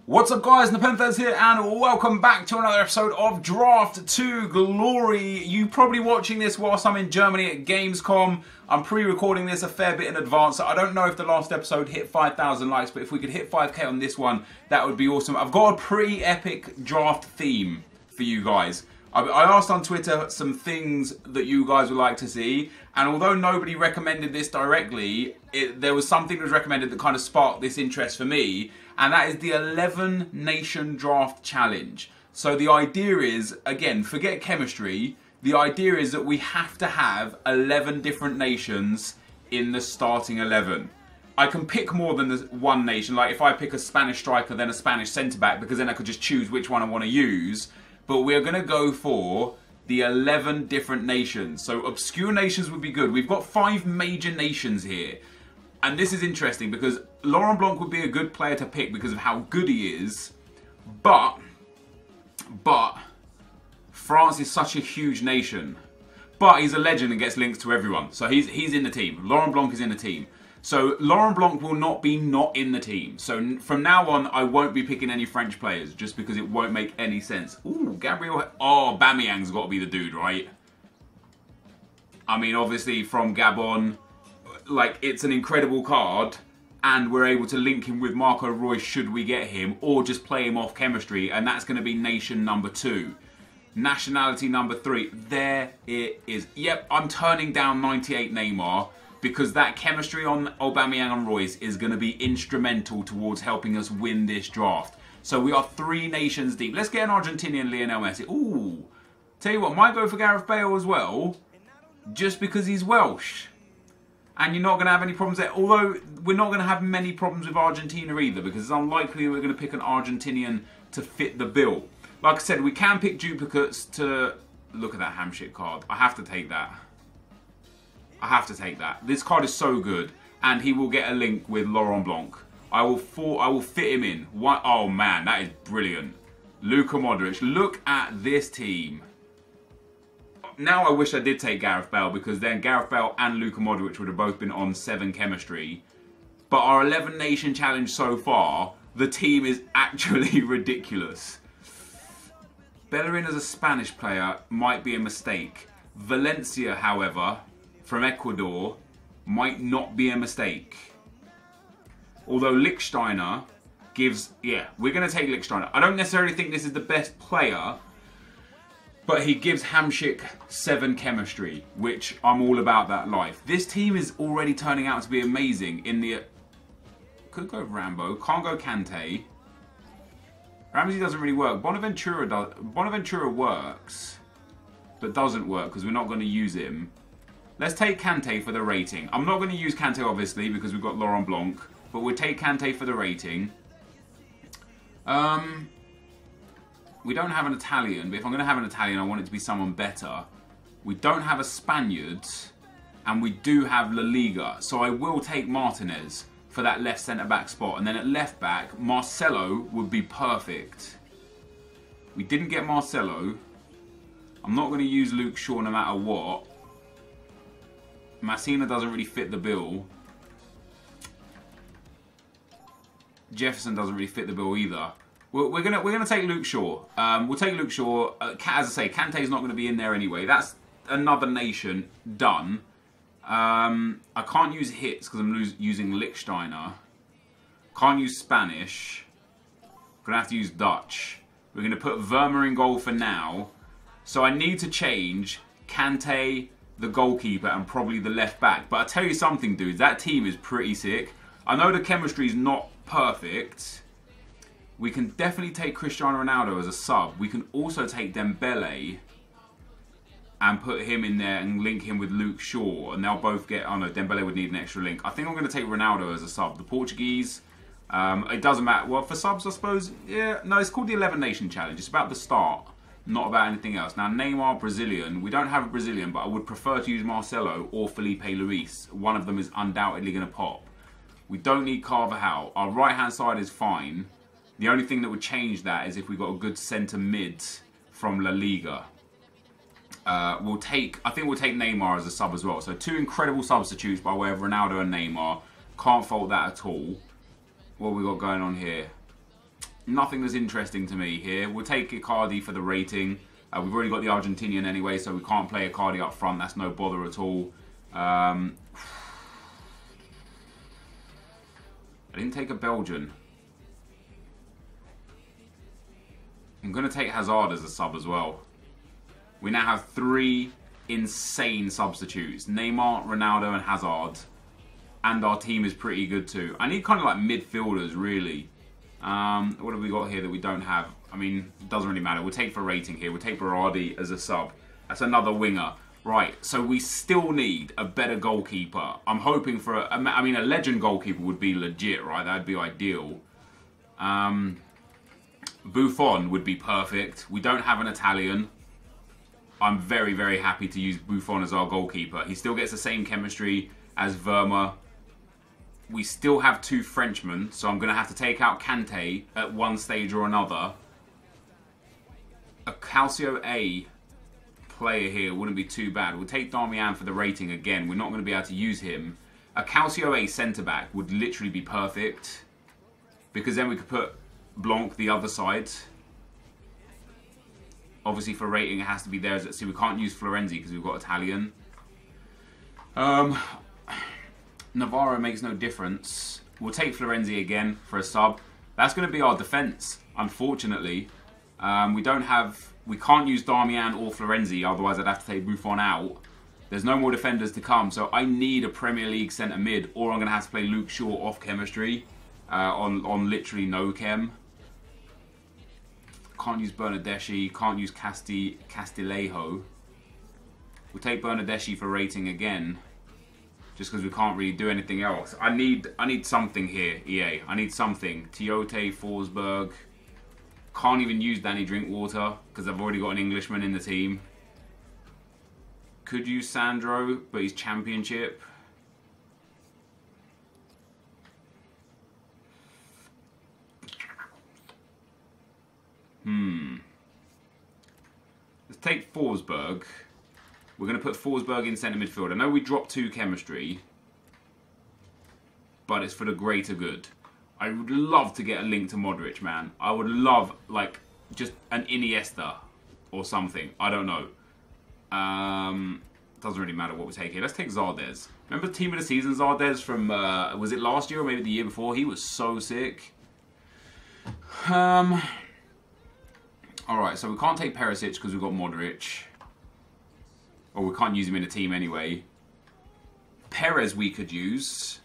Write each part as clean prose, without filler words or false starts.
What's up guys, Nepenthes here and welcome back to another episode of Draft to Glory. You probably watching this whilst I'm in Germany at Gamescom. I'm pre-recording this a fair bit in advance. So I don't know if the last episode hit 5,000 likes, but if we could hit 5k on this one, that would be awesome. I've got a pretty epic draft theme for you guys. I asked on Twitter some things that you guys would like to see, and although nobody recommended this directly, there was something that was recommended that kind of sparked this interest for me, and that is the 11 Nation Draft Challenge. So the idea is, again, forget chemistry, the idea is that we have to have 11 different nations in the starting 11. I can pick more than one nation, like if I pick a Spanish striker then a Spanish centre-back, because then I could just choose which one I want to use. But we're going to go for the 11 different nations. So obscure nations would be good. We've got 5 major nations here. And this is interesting because Laurent Blanc would be a good player to pick because of how good he is. But France is such a huge nation. But he's a legend and gets links to everyone. So he's in the team. Laurent Blanc is in the team. So Laurent Blanc will not in the team. So from now on, I won't be picking any French players just because it won't make any sense. Ooh, Gabriel. Oh, Bamiyang's got to be the dude, right? I mean, obviously from Gabon, like it's an incredible card, and we're able to link him with Marco Reus should we get him, or just play him off chemistry, and that's going to be nation number 2. Nationality number 3. There it is. Yep, I'm turning down 98 Neymar, because that chemistry on Aubameyang and Reus is going to be instrumental towards helping us win this draft. So we are 3 nations deep. Let's get an Argentinian Lionel Messi. Ooh. Tell you what, might go for Gareth Bale as well, just because he's Welsh. And you're not going to have any problems there. Although, we're not going to have many problems with Argentina either, because it's unlikely we're going to pick an Argentinian to fit the bill. Like I said, we can pick duplicates to... Look at that Hamshik card. I have to take that. I have to take that. This card is so good, and he will get a link with Laurent Blanc. I will fit him in. Oh man, that is brilliant. Luka Modric. Look at this team. Now I wish I did take Gareth Bale, because then Gareth Bale and Luka Modric would have both been on 7 chemistry. But our 11 nation challenge so far, the team is actually ridiculous. Bellerin as a Spanish player might be a mistake. Valencia, however, from Ecuador, might not be a mistake. Although Lichtsteiner gives... Yeah, we're going to take Lichtsteiner. I don't necessarily think this is the best player, but he gives Hamshik 7 chemistry, which I'm all about that life. This team is already turning out to be amazing in the... Could go Rambo, can't go Kante. Ramsey doesn't really work. Bonaventura does. Bonaventura works, but doesn't work because we're not going to use him. Let's take Kante for the rating. I'm not going to use Kante, obviously, because we've got Laurent Blanc. But we'll take Kante for the rating. We don't have an Italian, but if I'm going to have an Italian, I want it to be someone better. We don't have a Spaniard, and we do have La Liga. So I will take Martinez for that left centre-back spot. And then at left-back, Marcelo would be perfect. We didn't get Marcelo. I'm not going to use Luke Shaw no matter what. Massina doesn't really fit the bill. Jefferson doesn't really fit the bill either. We're gonna take Luke Shaw. We'll take Luke Shaw. As I say, Kante's not going to be in there anyway. That's another nation done. I can't use hits because I'm using Lichtsteiner. Can't use Spanish. Gonna have to use Dutch. We're gonna put Vermeer in goal for now. So I need to change Kante, the goalkeeper, and probably the left back. But I tell you something, dudes, that team is pretty sick. I know the chemistry is not perfect. We can definitely take Cristiano Ronaldo as a sub. We can also take Dembele and put him in there and link him with Luke Shaw, and they'll both get... Oh no, Dembele would need an extra link. I think I'm going to take Ronaldo as a sub. The Portuguese, it doesn't matter. Well, for subs, I suppose, yeah. No, it's called the 11 Nation Challenge. It's about the start, not about anything else. Now, Neymar, Brazilian. We don't have a Brazilian, but I would prefer to use Marcelo or Felipe Luis. One of them is undoubtedly going to pop. We don't need Carvajal. Our right-hand side is fine. The only thing that would change that is if we got a good centre mid from La Liga. I think we'll take Neymar as a sub as well. So 2 incredible substitutes by way of Ronaldo and Neymar. Can't fault that at all. What have we got going on here? Nothing that's interesting to me here. We'll take Icardi for the rating. We've already got the Argentinian anyway, so we can't play Icardi up front. That's no bother at all. I didn't take a Belgian. I'm going to take Hazard as a sub as well. We now have 3 insane substitutes. Neymar, Ronaldo and Hazard. And our team is pretty good too. I need kind of like midfielders, really. What have we got here that we don't have? I mean, it doesn't really matter. We'll take for rating here. We'll take Berardi as a sub. That's another winger. Right, so we still need a better goalkeeper. I'm hoping for a legend goalkeeper would be legit, right? That'd be ideal. Buffon would be perfect. We don't have an Italian. I'm very, very happy to use Buffon as our goalkeeper. He still gets the same chemistry as Verma. We still have 2 Frenchmen, so I'm going to have to take out Kante at one stage or another. A Calcio A player here wouldn't be too bad. We'll take Darmian for the rating again. We're not going to be able to use him. A Calcio A centre-back would literally be perfect, because then we could put Blanc the other side. Obviously for rating it has to be there. See, we can't use Florenzi because we've got Italian. Navarro makes no difference. We'll take Florenzi again for a sub. That's going to be our defence, unfortunately. We can't use Darmian or Florenzi, otherwise I'd have to take Buffon out. There's no more defenders to come, so I need a Premier League centre mid, or I'm going to have to play Luke Shaw off chemistry on literally no chem. Can't use Bernardeschi, can't use Castillejo. We'll take Bernardeschi for rating again, just because we can't really do anything else. I need something here, EA. I need something. Tiote, Forsberg. Can't even use Danny Drinkwater because I've already got an Englishman in the team. Could use Sandro, but he's Championship. Let's take Forsberg. We're going to put Forsberg in centre midfield. I know we dropped 2 chemistry, but it's for the greater good. I would love to get a link to Modric, man. I would love, like, just an Iniesta or something. I don't know. Doesn't really matter what we take here. Let's take Zardes. Remember Team of the Season Zardes from, was it last year or maybe the year before? He was so sick. Alright, so we can't take Perisic because we've got Modric. Or we can't use him in a team anyway. Perez we could use.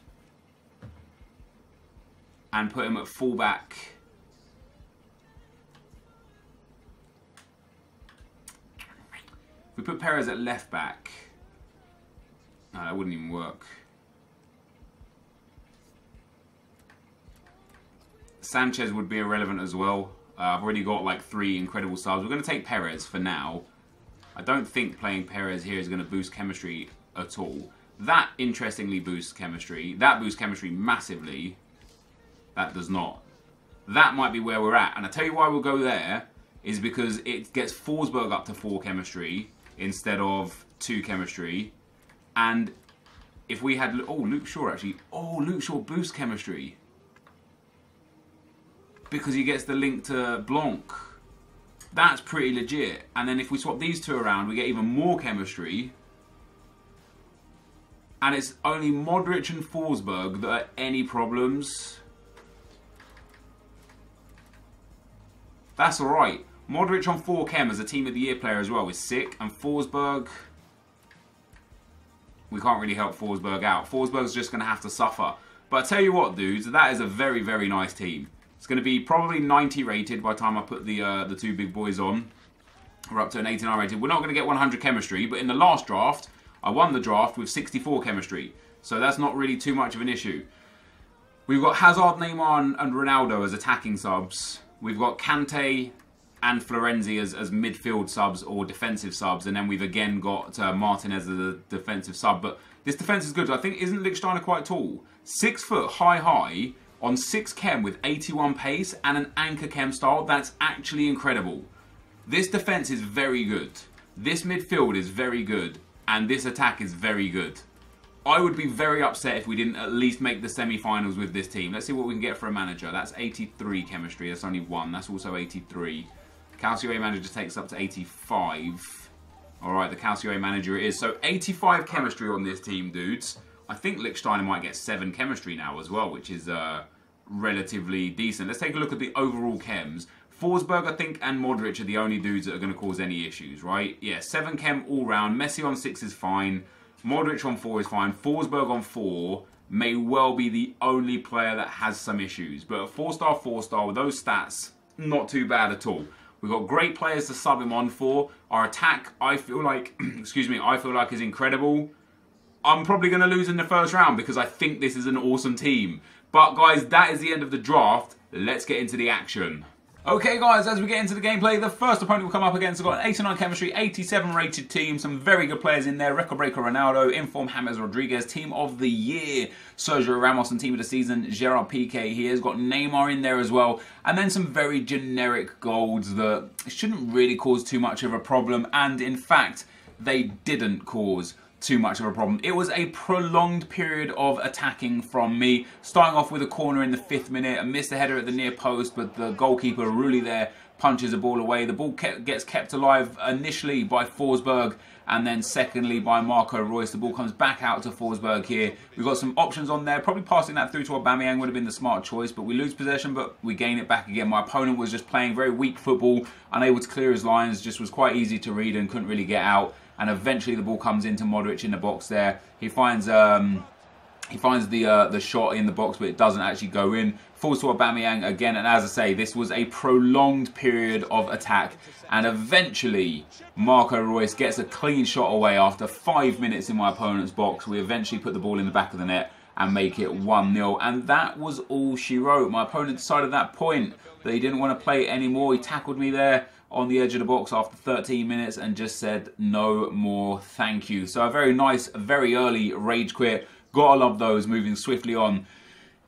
And put him at fullback. If we put Perez at left back. No, that wouldn't even work. Sanchez would be irrelevant as well. I've already got like 3 incredible subs. We're going to take Perez for now. I don't think playing Perez here is going to boost chemistry at all. That interestingly boosts chemistry. That boosts chemistry massively. That does not. That might be where we're at. And I tell you why we'll go there is because it gets Forsberg up to 4 chemistry instead of 2 chemistry. And if we had... Oh, Luke Shaw actually. Oh, Luke Shaw boosts chemistry. Because he gets the link to Blanc. That's pretty legit. And then if we swap these 2 around, we get even more chemistry. And it's only Modric and Forsberg that are any problems. That's alright. Modric on 4 chem as a Team of the Year player as well is sick. And Forsberg... we can't really help Forsberg out. Forsberg's just going to have to suffer. But I tell you what, dudes, that is a very, very nice team. It's going to be probably 90 rated by the time I put the 2 big boys on. We're up to an 89 rated. We're not going to get 100 chemistry, but in the last draft, I won the draft with 64 chemistry. So that's not really too much of an issue. We've got Hazard, Neymar and Ronaldo as attacking subs. We've got Kante and Florenzi as midfield subs or defensive subs. And then we've again got Martinez as a defensive sub. But this defence is good. I think, isn't Lichtsteiner quite tall? 6 foot high. On 6 chem with 81 pace and an anchor chem style, that's actually incredible. This defense is very good. This midfield is very good. And this attack is very good. I would be very upset if we didn't at least make the semi-finals with this team. Let's see what we can get for a manager. That's 83 chemistry. That's only one. That's also 83. Calcio manager takes up to 85. Alright, the Calcio manager it is. So 85 chemistry on this team, dudes. I think Lichtsteiner might get 7 chemistry now as well, which is relatively decent. Let's take a look at the overall chems. Forsberg, I think, and Modric are the only dudes that are going to cause any issues, right? Yeah, 7 chem all round. Messi on 6 is fine. Modric on 4 is fine. Forsberg on 4 may well be the only player that has some issues. But a 4-star, 4-star with those stats, not too bad at all. We've got great players to sub him on for. Our attack, I feel like, excuse me, I feel like is incredible. I'm probably going to lose in the first round because I think this is an awesome team. But guys, that is the end of the draft. Let's get into the action. Okay guys, as we get into the gameplay, the first opponent we'll come up against has got an 89 chemistry, 87 rated team, some very good players in there. Record breaker Ronaldo, inform James Rodriguez, team of the year, Sergio Ramos, and team of the season, Gerard Piqué here. Has got Neymar in there as well, and then some very generic golds that shouldn't really cause too much of a problem, and in fact, they didn't cause too much of a problem. It was a prolonged period of attacking from me, starting off with a corner in the 5th minute, a missed header at the near post, but the goalkeeper really there punches the ball away. The ball gets kept alive initially by Forsberg, and then secondly by Marco Reus. The ball comes back out to Forsberg here. We've got some options on there. Probably passing that through to Aubameyang would have been the smart choice, but we lose possession, but we gain it back again. My opponent was just playing very weak football, unable to clear his lines, just was quite easy to read and couldn't really get out. And eventually the ball comes into Modric in the box there. He finds the shot in the box, but it doesn't actually go in. Falls to Aubameyang again, and as I say, this was a prolonged period of attack. And eventually, Marco Reus gets a clean shot away after 5 minutes in my opponent's box. We eventually put the ball in the back of the net and make it 1-0. And that was all she wrote. My opponent decided at that point that he didn't want to play it anymore. He tackled me there on the edge of the box after 13 minutes and just said no more thank you. So a very nice, very early rage quit. Gotta love those, moving swiftly on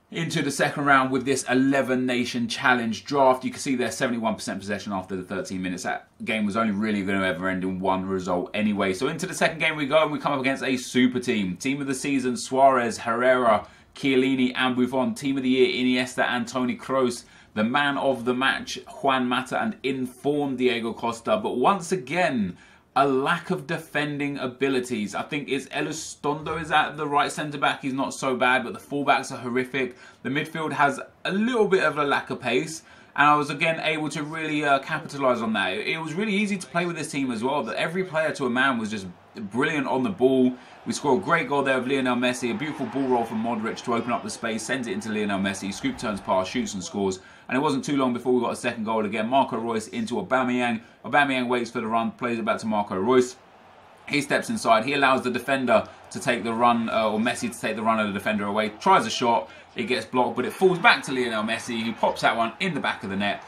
into the second round with this 11 nation challenge draft. You can see there's 71% possession after the 13 minutes. That game was only really going to ever end in one result anyway. So into the second game we go, and we come up against a super team. Team of the season, Suarez, Herrera, Chiellini and Buffon. Team of the year, Iniesta and Toni Kroos. The man of the match, Juan Mata, and informed Diego Costa. But once again, a lack of defending abilities. I think it's Elizondo is at the right centre-back. He's not so bad, but the fullbacks are horrific. The midfield has a little bit of a lack of pace. And I was again able to really capitalise on that. It was really easy to play with this team as well. That every player to a man was just brilliant on the ball. We score a great goal there of Lionel Messi. A beautiful ball roll from Modric to open up the space. Sends it into Lionel Messi. Scoop turns past, shoots and scores. And it wasn't too long before we got a second goal again. Marco Reus into Aubameyang. Aubameyang waits for the run. Plays it back to Marco Reus. He steps inside. He allows the defender to take the run, or Messi to take the run of the defender away. Tries a shot. It gets blocked, but it falls back to Lionel Messi, who pops that one in the back of the net.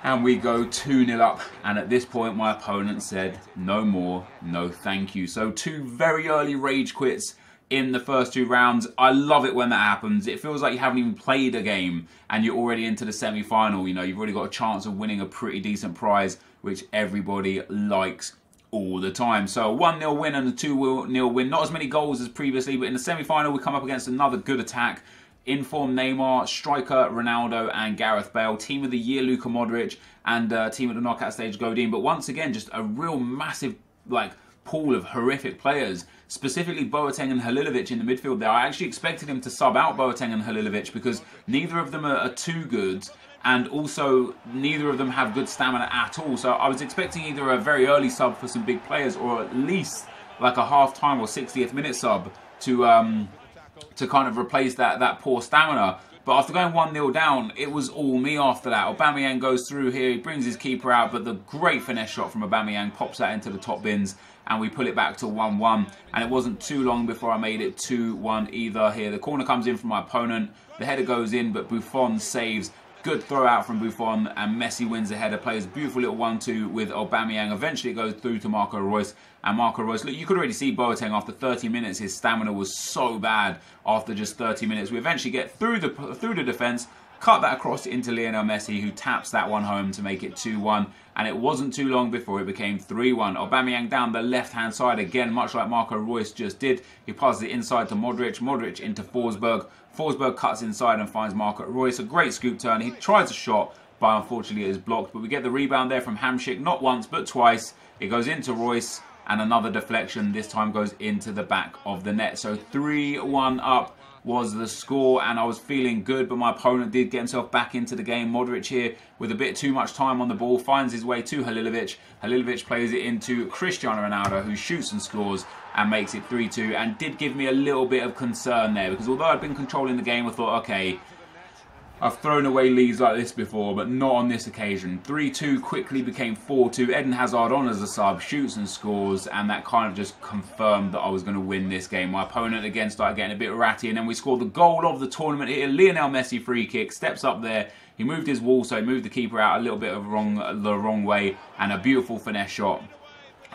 And we go 2-0 up. And at this point, my opponent said, no more, no thank you. So 2 very early rage quits in the first 2 rounds. I love it when that happens. It feels like you haven't even played a game and you're already into the semi-final. You know, you've already got a chance of winning a pretty decent prize, which everybody likes all the time. So a 1-0 win and a 2-0 win. Not as many goals as previously, but in the semi-final we come up against another good attack. Inform Neymar, striker Ronaldo and Gareth Bale. Team of the year Luka Modric, and team of the knockout stage Godin. But once again, just a real massive pool of horrific players. Specifically Boateng and Halilovic in the midfield there. I actually expected him to sub out Boateng and Halilovic because neither of them are too good. And also, neither of them have good stamina at all. So I was expecting either a very early sub for some big players, or at least like a half-time or 60th minute sub to kind of replace that poor stamina. But after going 1-0 down, it was all me after that. Aubameyang goes through here, he brings his keeper out, but the great finesse shot from Aubameyang pops that into the top bins, and we pull it back to 1-1. And it wasn't too long before I made it 2-1 either here. The corner comes in from my opponent, the header goes in, but Buffon saves. Good throw out from Buffon, and Messi wins the header, plays a beautiful little 1-2 with Aubameyang. Eventually it goes through to Marco Reus, and Marco Reus, look, you could already see Boateng after 30 minutes, his stamina was so bad after just 30 minutes. We eventually get through the defence, cut that across into Lionel Messi, who taps that one home to make it 2-1. And it wasn't too long before it became 3-1. Aubameyang down the left-hand side again, much like Marco Reus just did. He passes it inside to Modric. Modric into Forsberg. Forsberg cuts inside and finds Marco Reus. A great scoop turn. He tries a shot, but unfortunately it is blocked. But we get the rebound there from Hamšík, not once, but twice. It goes into Reus, and another deflection. This time goes into the back of the net. So 3-1 up was the score, and I was feeling good, but my opponent did get himself back into the game. Modric here with a bit too much time on the ball finds his way to Halilovic. Halilovic plays it into Cristiano Ronaldo, who shoots and scores and makes it 3-2, and did give me a little bit of concern there, because although I'd been controlling the game, I thought, okay, I've thrown away leads like this before, but not on this occasion. 3-2 quickly became 4-2. Eden Hazard on as a sub, shoots and scores, and that kind of just confirmed that I was going to win this game. My opponent again started getting a bit ratty, and then we scored the goal of the tournament here. Lionel Messi free kick, steps up there. He moved his wall, so he moved the keeper out a little bit of the wrong way, and a beautiful finesse shot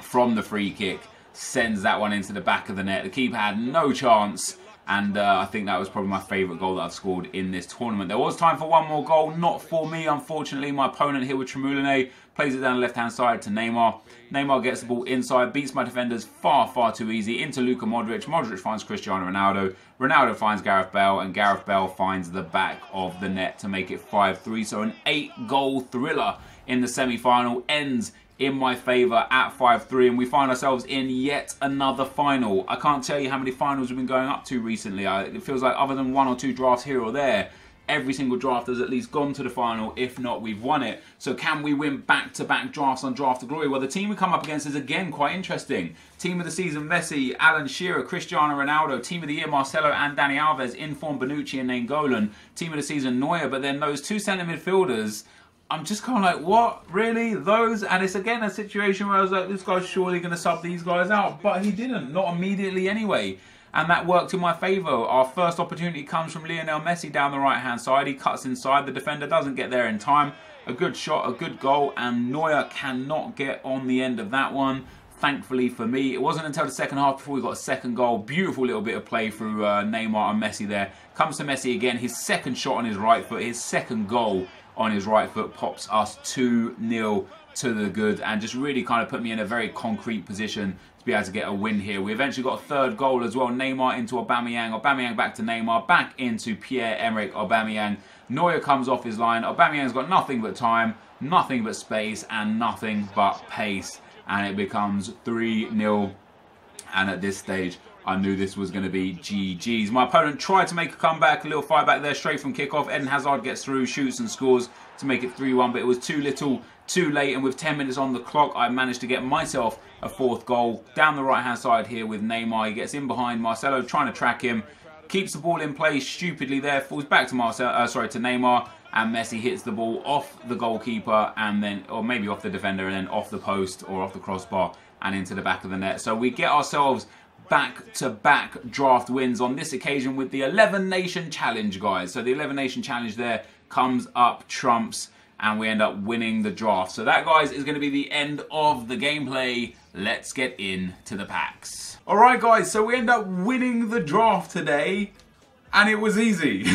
from the free kick sends that one into the back of the net. The keeper had no chance. And I think that was probably my favourite goal that I've scored in this tournament. There was time for one more goal, not for me, unfortunately. My opponent here with Tremoulinet plays it down the left-hand side to Neymar. Neymar gets the ball inside, beats my defenders far, far too easy into Luka Modric. Modric finds Cristiano Ronaldo. Ronaldo finds Gareth Bale, and Gareth Bale finds the back of the net to make it 5-3. So an 8-goal thriller in the semi-final ends in my favour at 5-3, and we find ourselves in yet another final. I can't tell you how many finals we've been going up to recently. It feels like other than one or two drafts here or there, every single draft has at least gone to the final. If not, we've won it. So can we win back-to-back drafts on Draft to Glory? Well, the team we come up against is again quite interesting. Team of the season, Messi, Alan Shearer, Cristiano Ronaldo. Team of the year, Marcelo and Dani Alves. In form, Bonucci and Nainggolan. Team of the season, Neuer. But then those two centre midfielders, I'm just kind of like, what? Really? Those? And it's again a situation where I was like, this guy's surely going to sub these guys out. But he didn't. Not immediately anyway. And that worked in my favour. Our first opportunity comes from Lionel Messi down the right-hand side. He cuts inside. The defender doesn't get there in time. A good shot, a good goal. And Neuer cannot get on the end of that one. Thankfully for me, it wasn't until the second half before we got a second goal. Beautiful little bit of play through Neymar and Messi there. Comes to Messi again. His second shot on his right foot. His second goal on his right foot pops us 2-0 to the good, and just really kind of put me in a very concrete position to be able to get a win here. We eventually got a third goal as well. Neymar into Aubameyang. Aubameyang back to Neymar. Back into Pierre-Emerick Aubameyang. Neuer comes off his line. Aubameyang's got nothing but time, nothing but space, and nothing but pace. And it becomes 3-0. And at this stage, I knew this was going to be GG's. My opponent tried to make a comeback, a little fight back there straight from kickoff. Eden Hazard gets through, shoots and scores to make it 3-1, but it was too little, too late, and with 10 minutes on the clock, I managed to get myself a fourth goal. Down the right-hand side here with Neymar, he gets in behind Marcelo, trying to track him, keeps the ball in play stupidly there, falls back to to Neymar, and Messi hits the ball off the goalkeeper, and then, or maybe off the defender, and then off the post or off the crossbar and into the back of the net. So we get ourselves back-to-back draft wins on this occasion with the 11 Nation Challenge, guys. So the 11 Nation Challenge there comes up trumps, and we end up winning the draft. So that, guys, is going to be the end of the gameplay. Let's get into the packs. Alright, guys, so we end up winning the draft today, and it was easy.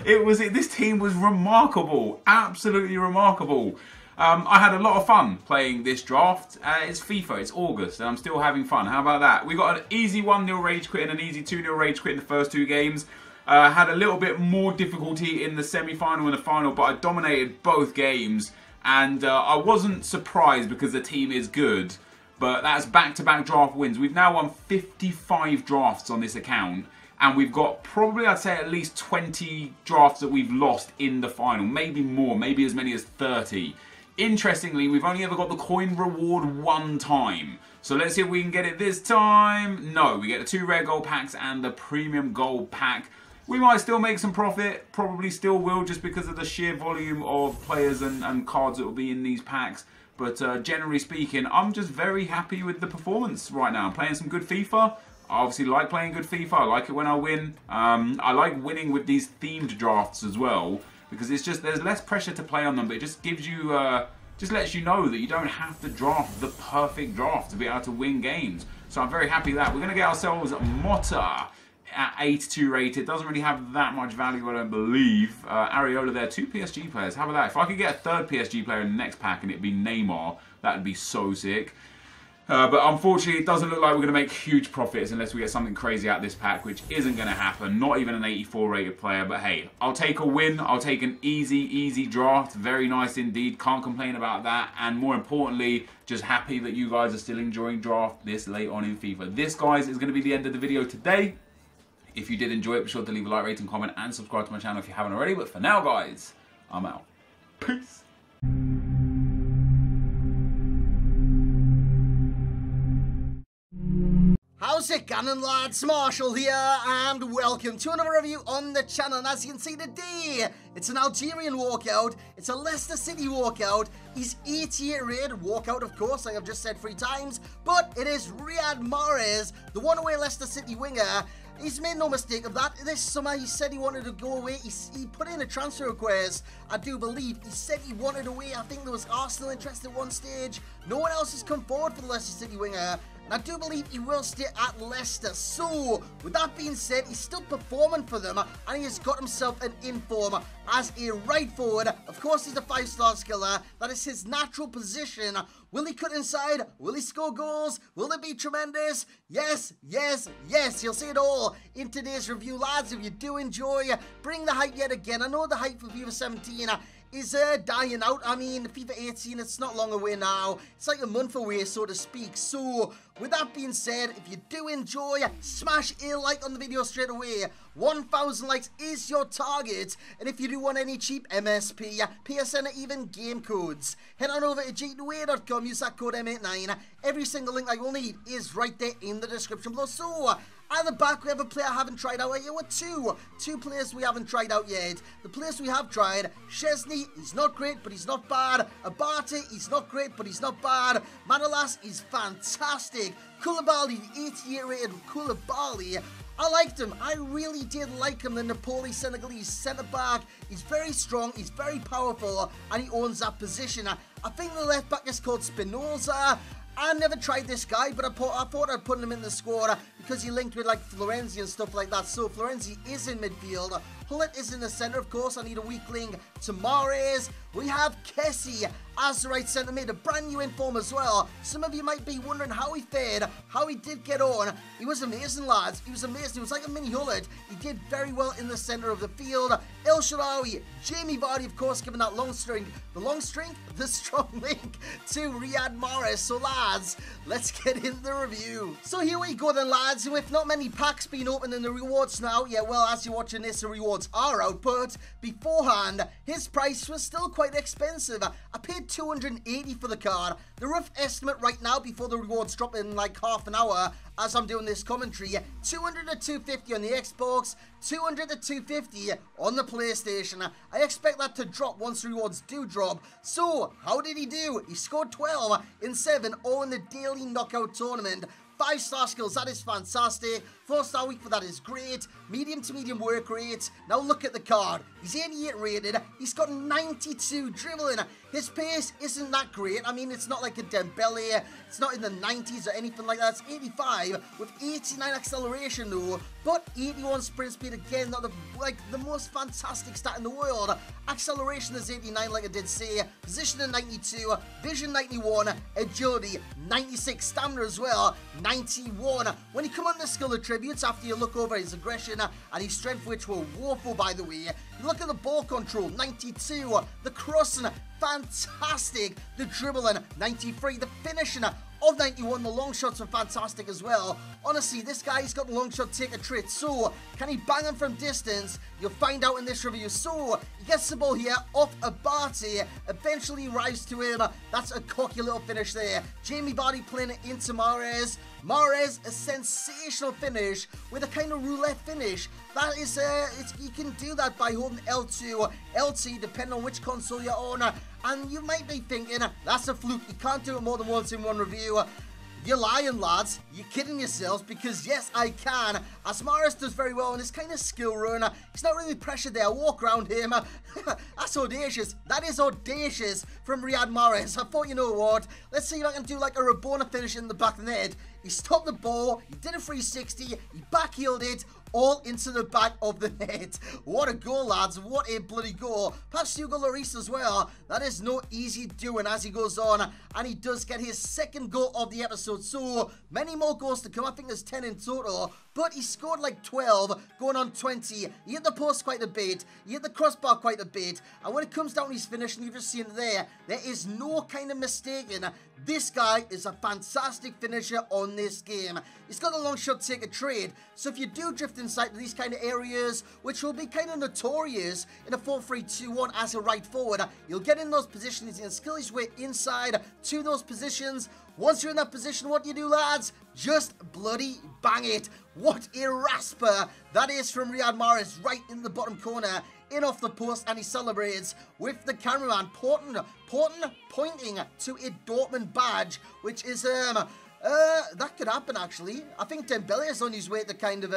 This team was remarkable, absolutely remarkable. I had a lot of fun playing this draft. It's FIFA, it's August, and I'm still having fun. How about that? We got an easy 1-0 rage quit and an easy 2-0 rage quit in the first two games. Had a little bit more difficulty in the semi-final and the final, but I dominated both games. And I wasn't surprised because the team is good. But that's back-to-back draft wins. We've now won 55 drafts on this account. And we've got probably, I'd say, at least 20 drafts that we've lost in the final. Maybe more, maybe as many as 30. Interestingly, we've only ever got the coin reward one time. So let's see if we can get it this time. No, we get the 2 rare gold packs and the premium gold pack. We might still make some profit. Probably still will, just because of the sheer volume of players and cards that will be in these packs. But generally speaking, I'm just very happy with the performance right now. I'm playing some good FIFA. I obviously like playing good FIFA. I like it when I win. I like winning with these themed drafts as well, because it's just, there's less pressure to play on them, but it just gives you, just lets you know that you don't have to draft the perfect draft to be able to win games. So I'm very happy that we're going to get ourselves Motta, at 82 rated. Doesn't really have that much value, I don't believe. Areola there, 2 PSG players. How about that? If I could get a third PSG player in the next pack and it'd be Neymar, that would be so sick. But unfortunately, it doesn't look like we're going to make huge profits unless we get something crazy out of this pack, which isn't going to happen. Not even an 84 rated player. But hey, I'll take a win. I'll take an easy draft. Very nice indeed. Can't complain about that. And more importantly, just happy that you guys are still enjoying draft this late on in FIFA. This, guys, is going to be the end of the video today. If you did enjoy it, be sure to leave a like, rating, comment, and subscribe to my channel if you haven't already. But for now, guys, I'm out. Peace. How's it going, lads? Marshall here, and welcome to another review on the channel. And as you can see today, it's an Algerian walkout, it's a Leicester City walkout, he's 88 rated walkout, of course, like I've just said 3 times, but it is Riyad Mahrez, the one-away Leicester City winger. He's made no mistake of that. This summer, he said he wanted to go away. He put in a transfer request, I do believe. He said he wanted away. I think there was Arsenal interest at one stage. No one else has come forward for the Leicester City winger. And I do believe he will stay at Leicester. So, with that being said, he's still performing for them. And he has got himself an inform as a right forward. Of course, he's a 5-star skiller. That is his natural position. Will he cut inside? Will he score goals? Will it be tremendous? Yes, yes, yes. You'll see it all in today's review, lads. If you do enjoy, bring the hype yet again. I know the hype for FIFA 17 is dying out. I mean, FIFA 18, it's not long away now. It's like a month away, so to speak. So, with that being said, if you do enjoy, smash a like on the video straight away. 1,000 likes is your target. And if you do want any cheap MSP, PSN, or even game codes, head on over to g2a.com, use that code M89. Every single link I will need is right there in the description below. So, at the back, we have a player I haven't tried out yet. With two players we haven't tried out yet. The players we have tried, Szczesny, he's not great, but he's not bad. Abate, he's not great, but he's not bad. Manolas is fantastic. Koulibaly, the 88 rated Koulibaly. I liked him. I really did like him, the Napoli Senegalese centre-back. He's very strong, he's very powerful, and he owns that position. I think the left-back is called Spinoza. I never tried this guy, but I thought I'd put him in the squad because he linked with like Florenzi and stuff like that. So Florenzi is in midfield. Hullet is in the centre, of course. I need a weak link to MAHREZ. We have Kessie as the right centre mid, a brand new inform as well. Some of you might be wondering how he fared, how he did get on. He was amazing, lads. He was amazing. He was like a mini Hullet. He did very well in the centre of the field. El Shaarawy, Jamie Vardy, of course, given that long string. The strong link to Riyad Mahrez. So, lads, let's get into the review. So here we go then, lads. With not many packs being opened in the rewards now, yeah, well, as you're watching this, the rewards are out, but beforehand, his price was still quite expensive. I paid 280 for the card. The rough estimate right now, before the rewards drop in like half an hour, as I'm doing this commentary, 200 to 250 on the Xbox, 200 to 250 on the PlayStation. I expect that to drop once the rewards do drop. So, how did he do? He scored 12 in 7, all in the daily knockout tournament. 5-star skills, that is fantastic. 4-star week for that is great. Medium to medium work rate. Now look at the card. He's 88 rated. He's got 92 dribbling. His pace isn't that great. I mean, it's not like a Dembele. It's not in the 90s or anything like that. It's 85 with 89 acceleration though. But 81 sprint speed, again, not the most fantastic stat in the world. Acceleration is 89, like I did say. Positioning 92. Vision 91. Agility 96. Stamina as well 91. When you come on the skill attributes, after you look over his aggression and his strength, which were woeful by the way, you look at the ball control 92, the crossing fantastic, the dribbling 93, the finishing of 91, the long shots are fantastic as well. Honestly, this guy's got the long shot take a trait, so can he bang him from distance? You'll find out in this review. So he gets the ball here off Abate, eventually rise to him. That's a cocky little finish there. Jamie Vardy playing it into Mahrez. Mahrez, a sensational finish with a kind of roulette finish. That is, you can do that by holding L2, LT, depending on which console you're on. And you might be thinking, that's a fluke, you can't do it more than once in one review. You're lying, lads. You're kidding yourselves, because yes, I can. As Mahrez does very well in this kind of skill run. He's not really pressured there. Walk around him. That's audacious. That is audacious from Riyad Mahrez. I thought, you know what? Let's see if I can do like a Rabona finish in the back of the net. He stopped the ball. He did a 360. He backheeled it all into the back of the net. What a goal, lads. What a bloody goal. Past Hugo Lloris as well. That is no easy doing as he goes on. And he does get his second goal of the episode. So many more goals to come. I think there's 10 in total. But he scored like 12, going on 20. He hit the post quite a bit. He hit the crossbar quite a bit. And when it comes down to his finish, and you've just seen it there is no kind of mistaking. This guy is a fantastic finisher on this game. He's got a long shot to take a trade. So if you do drift inside to these kind of areas, which will be kind of notorious in a 4-3-2-1 as a right forward, you'll get in those positions and skill his way inside to those positions. Once you're in that position, what do you do, lads? Just bloody bang it. What a rasper that is from Riyad Mahrez, right in the bottom corner, in off the post, and he celebrates with the cameraman pointing to a Dortmund badge, which is that could happen actually. I think Dembele is on his way to kind of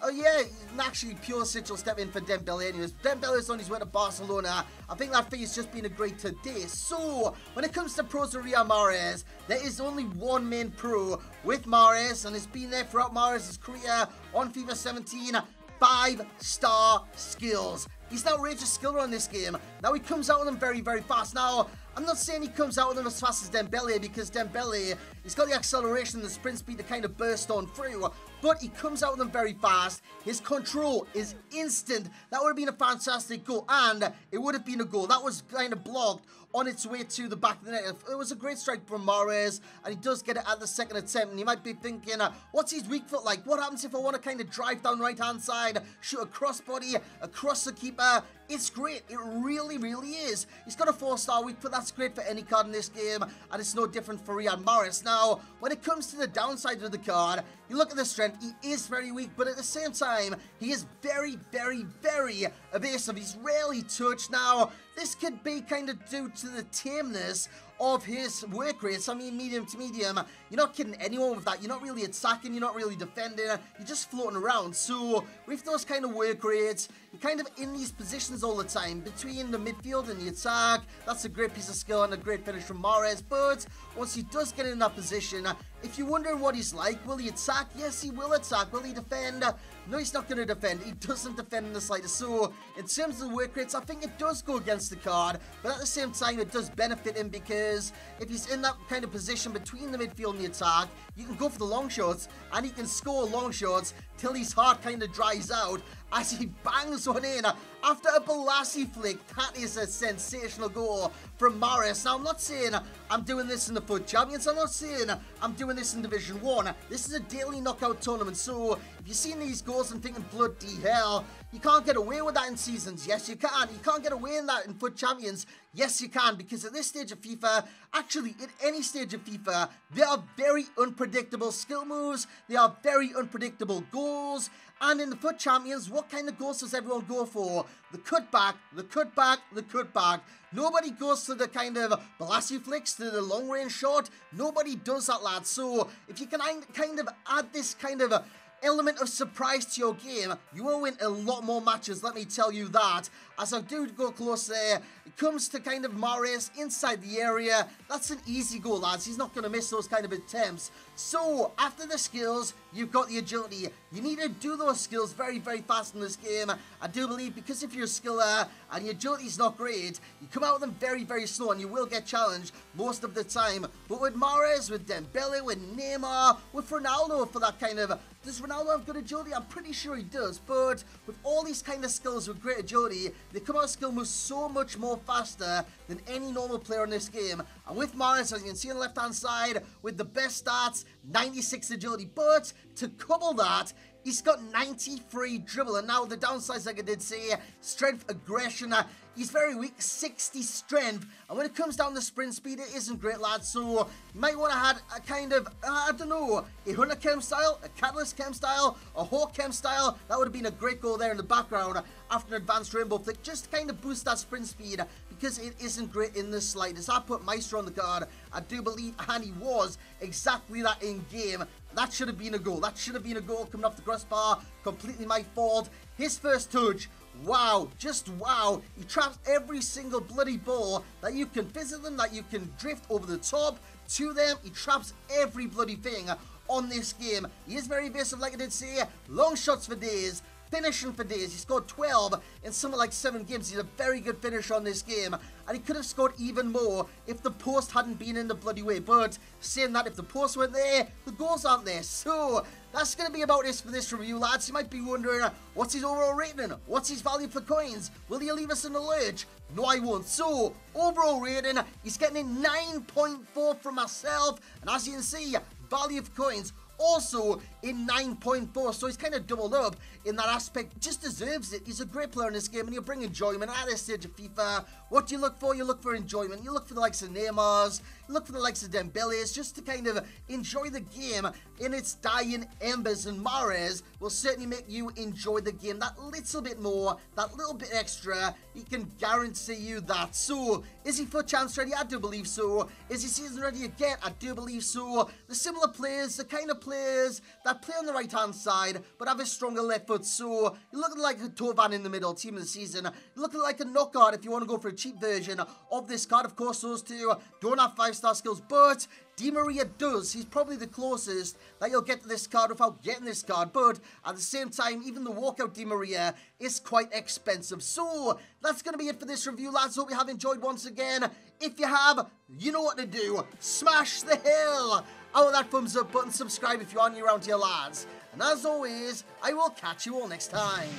oh yeah, actually Pulisic will step in for Dembele anyways. Dembele is on his way to Barcelona. I think that fee has just been a great today. So when it comes to pros of Riyad Mahrez, there is only one main pro with Mahrez, and it's been there throughout Mahrez's career on FIFA 17. 5-star skills. He's an outrageous skiller on this game. Now he comes out with them very, very fast. Now, I'm not saying he comes out with them as fast as Dembele, because Dembele, he's got the acceleration and the sprint speed to kind of burst on through, but he comes out with them very fast. His control is instant. That would have been a fantastic goal, and it would have been a goal. That was kind of blocked on its way to the back of the net. It was a great strike from Mahrez, and he does get it at the second attempt. And you might be thinking, what's his weak foot like? What happens if I want to kind of drive down right-hand side, shoot a crossbody across the keeper? It's great. It really, really is. He's got a 4-star weak foot. That's great for any card in this game, and it's no different for Riyad Mahrez. Now, when it comes to the downside of the card, you look at the strength. He is very weak, but at the same time, he is very, very, very evasive. He's rarely touched. Now, this could be kind of due to the tameness of his work rates. I mean, medium to medium. You're not kidding anyone with that. You're not really attacking. You're not really defending. You're just floating around. So, with those kind of work rates, you're kind of in these positions all the time between the midfield and the attack. That's a great piece of skill and a great finish from Mahrez. But once he does get in that position, if you're wondering what he's like, will he attack? Yes, he will attack. Will he defend? No, he's not going to defend. He doesn't defend in the slightest. So, in terms of the work rates, I think it does go against the card. But at the same time, it does benefit him, because if he's in that kind of position between the midfield and the attack, you can go for the long shots, and he can score long shots till his heart kind of dries out as he bangs one in after a Balassi flick. That is a sensational goal from Mahrez. Now, I'm not saying I'm doing this in the FUT Champions. I'm not saying I'm doing this in Division 1. This is a daily knockout tournament. So, if you're seeing these goals and thinking, bloody hell, you can't get away with that in seasons. Yes, you can. You can't get away in that in FUT Champions. Yes, you can, because at this stage of FIFA, actually, at any stage of FIFA, there are very unpredictable skill moves. There are very unpredictable goals. And in the FUT Champions, what kind of goals does everyone go for? The cutback, the cutback, the cutback. Nobody goes to the kind of Balassi flicks, to the long range shot. Nobody does that, lads. So, if you can kind of add this kind of element of surprise to your game, you will win a lot more matches, let me tell you that. As I do go close there, it comes to kind of Mahrez inside the area. That's an easy goal, lads. He's not going to miss those kind of attempts. So, after the skills, you've got the agility. You need to do those skills very, very fast in this game. I do believe, because if you're a skiller and your agility is not great, you come out with them very, very slow, and you will get challenged most of the time. But with Mahrez, with Dembele, with Neymar, with Ronaldo, for that kind of... Does Ronaldo have good agility? I'm pretty sure he does, but with all these kind of skills with great agility, they come out skill moves so much more faster than any normal player in this game. And with Mahrez, as you can see on the left-hand side, with the best stats, 96 agility, but to couple that, he's got 93 dribble, and now the downsides, like I did say, strength, aggression, he's very weak, 60 strength, and when it comes down to sprint speed, it isn't great, lads. So you might want to have a kind of, I don't know, a Hunter Chem style, a Catalyst Chem style, a Hawk Chem style. That would have been a great goal there in the background after an advanced rainbow flick, just to kind of boost that sprint speed, because it isn't great in the slightest. I put Maestro on the card, I do believe, and he was exactly that in game. That should have been a goal. That should have been a goal coming off the crossbar. Completely my fault. His first touch, wow, just wow. He traps every single bloody ball that you can visit them, that you can drift over the top to them. He traps every bloody thing on this game. He is very evasive, like I did say. Long shots for days. Finishing for days. He scored 12 in something like 7 games. He's a very good finisher on this game. And he could have scored even more if the post hadn't been in the bloody way. But saying that, if the post weren't there, the goals aren't there. So that's going to be about it for this review, lads. You might be wondering, what's his overall rating? What's his value for coins? Will he leave us in the lurch? No, I won't. So, overall rating, he's getting a 9.4 from myself. And as you can see, value for coins, also in 9.4, so he's kind of doubled up in that aspect. Just deserves it. He's a great player in this game, and he'll bring enjoyment at this stage of FIFA. What do you look for? You look for enjoyment. You look for the likes of Neymar's, you look for the likes of Dembele's, just to kind of enjoy the game in its dying embers. And MAHREZ will certainly make you enjoy the game that little bit more, that little bit extra. He can guarantee you that. So, is he FUT chance ready? I do believe so. Is he season ready again? I do believe so. The similar players, the kind of players that play on the right hand side but have a stronger left foot. So you're looking like a Tovan in the middle, team of the season. You're looking like a knockout if you want to go for a cheap version of this card. Of course, those two don't have 5-star skills, but Di Maria does. He's probably the closest that you'll get to this card without getting this card. But at the same time, even the walkout Di Maria is quite expensive. So that's going to be it for this review, lads. Hope you have enjoyed once again. If you have, you know what to do. Smash the hell out of that thumbs up button. Subscribe if you are new around here, lads. And as always, I will catch you all next time.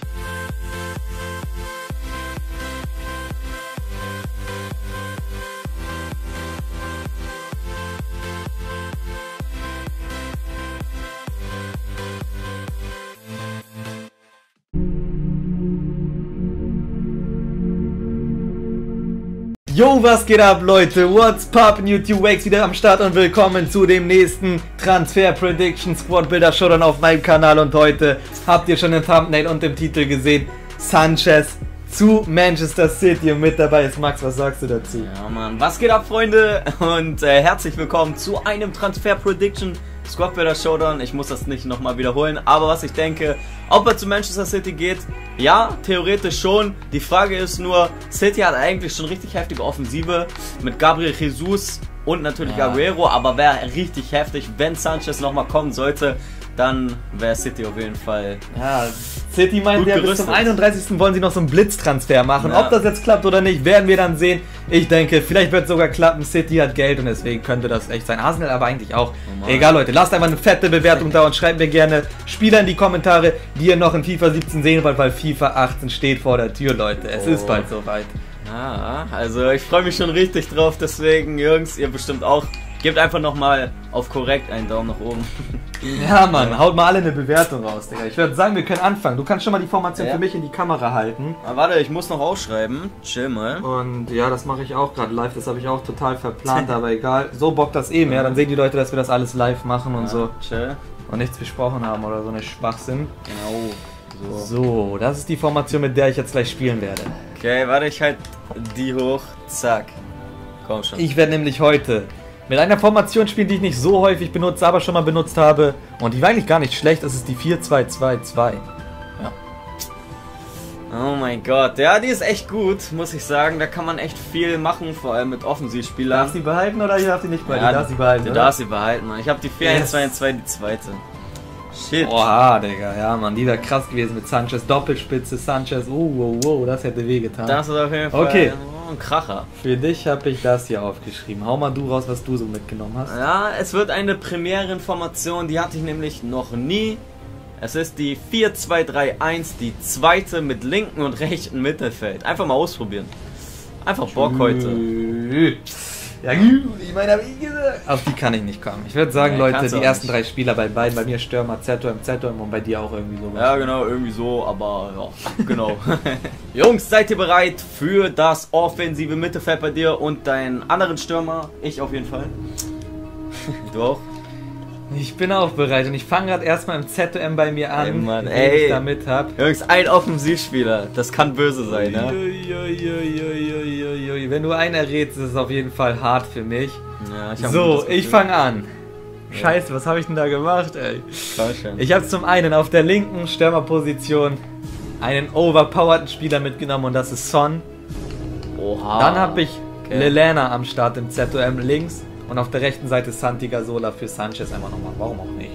Yo, was geht ab, Leute? What's poppin'? YouTube Wakes wieder am Start und willkommen zu dem nächsten Transfer Prediction Squad Builder Showdown auf meinem Kanal. Und heute habt ihr schon im Thumbnail und im Titel gesehen, Sanchez zu Manchester City, und mit dabei ist Max. Was sagst du dazu? Ja, Mann, was geht ab, Freunde? Und herzlich willkommen zu einem Transfer Prediction Squad Builder Showdown. Ich muss das nicht nochmal wiederholen, aber was ich denke, ob er zu Manchester City geht, ja, theoretisch schon. Die Frage ist nur, City hat eigentlich schon richtig heftige Offensive mit Gabriel Jesus und natürlich Aguero, aber wäre richtig heftig, wenn Sanchez nochmal kommen sollte, dann wäre City auf jeden Fall. Ja, City meint ja, bis zum 31. wollen sie noch so einen Blitztransfer machen. Ja. Ob das jetzt klappt oder nicht, werden wir dann sehen. Ich denke, vielleicht wird es sogar klappen. City hat Geld und deswegen könnte das echt sein. Arsenal aber eigentlich auch. Oh, egal, Leute, lasst einfach eine fette Bewertung da und schreibt mir gerne Spieler in die Kommentare, die ihr noch in FIFA 17 sehen wollt, weil FIFA 18 steht vor der Tür, Leute. Es ist bald soweit. Ja, also ich freue mich schon richtig drauf, deswegen, Jungs, ihr bestimmt auch. Gebt einfach nochmal auf korrekt einen Daumen nach oben. Ja, Mann, haut mal alle eine Bewertung raus, Digga. Ich würde sagen, wir können anfangen. Du kannst schon mal die Formation für mich in die Kamera halten. Ah, warte, ich muss noch ausschreiben. Chill mal. Und ja, das mache ich auch gerade live. Das habe ich auch total verplant, aber egal. So bockt das eh mehr. Dann sehen die Leute, dass wir das alles live machen und so. Chill. Und nichts besprochen haben oder so eine Schwachsinn. Genau. So, das ist die Formation, mit der ich jetzt gleich spielen werde. Okay, warte, ich halt die hoch. Zack. Komm schon. Ich werde nämlich heute mit einer Formation spielen, die ich nicht so häufig benutze, aber schon mal benutzt habe. Und die war eigentlich gar nicht schlecht. Das ist die 4-2-2-2. Ja. Oh mein Gott. Ja, die ist echt gut, muss ich sagen. Da kann man echt viel machen, vor allem mit Offensivspielern. Darfst du die behalten oder darfst du nicht behalten? Ja, du darfst sie behalten, du oder? darfst sie behalten, Mann. Ich habe die 4-1-2-2, die zweite. Shit. Oha, Digga. Ja, Mann. Die wäre krass gewesen mit Sanchez. Doppelspitze, Sanchez. Oh, das hätte wehgetan. Das ist auf jeden Fall ein Kracher. Für dich habe ich das hier aufgeschrieben. Hau mal du raus, was du so mitgenommen hast. Ja, es wird eine Premierenformation, die hatte ich nämlich noch nie. Es ist die 4-2-3-1, die zweite mit linken und rechten Mittelfeld. Einfach mal ausprobieren. Einfach Bock heute. Ja gut, ich meine, hab ich gesagt. Auf die kann ich nicht kommen. Ich würde sagen, Leute, die ersten 3 Spieler bei beiden, bei mir Stürmer, ZOM und bei dir auch irgendwie so. Ja genau, irgendwie so, aber ja, genau. Jungs, seid ihr bereit für das offensive Mittelfeld bei dir und deinen anderen Stürmer? Ich auf jeden Fall. Du auch? Ich bin auch bereit und ich fange gerade erstmal im ZOM bei mir an, ey, Mann, den ich da mit hab. Jungs, ein Offensivspieler, das kann böse sein, ne? Wenn du einen errätst, ist es auf jeden Fall hart für mich. Ja, so, ich fange an. Scheiße, was habe ich denn da gemacht, ey? Ich habe zum einen auf der linken Stürmerposition einen overpowerten Spieler mitgenommen und das ist Son. Oha. Dann habe ich Lelena am Start im ZOM links Und auf der rechten Seite Santi Cazorla für Sanchez einfach nochmal. Warum auch nicht?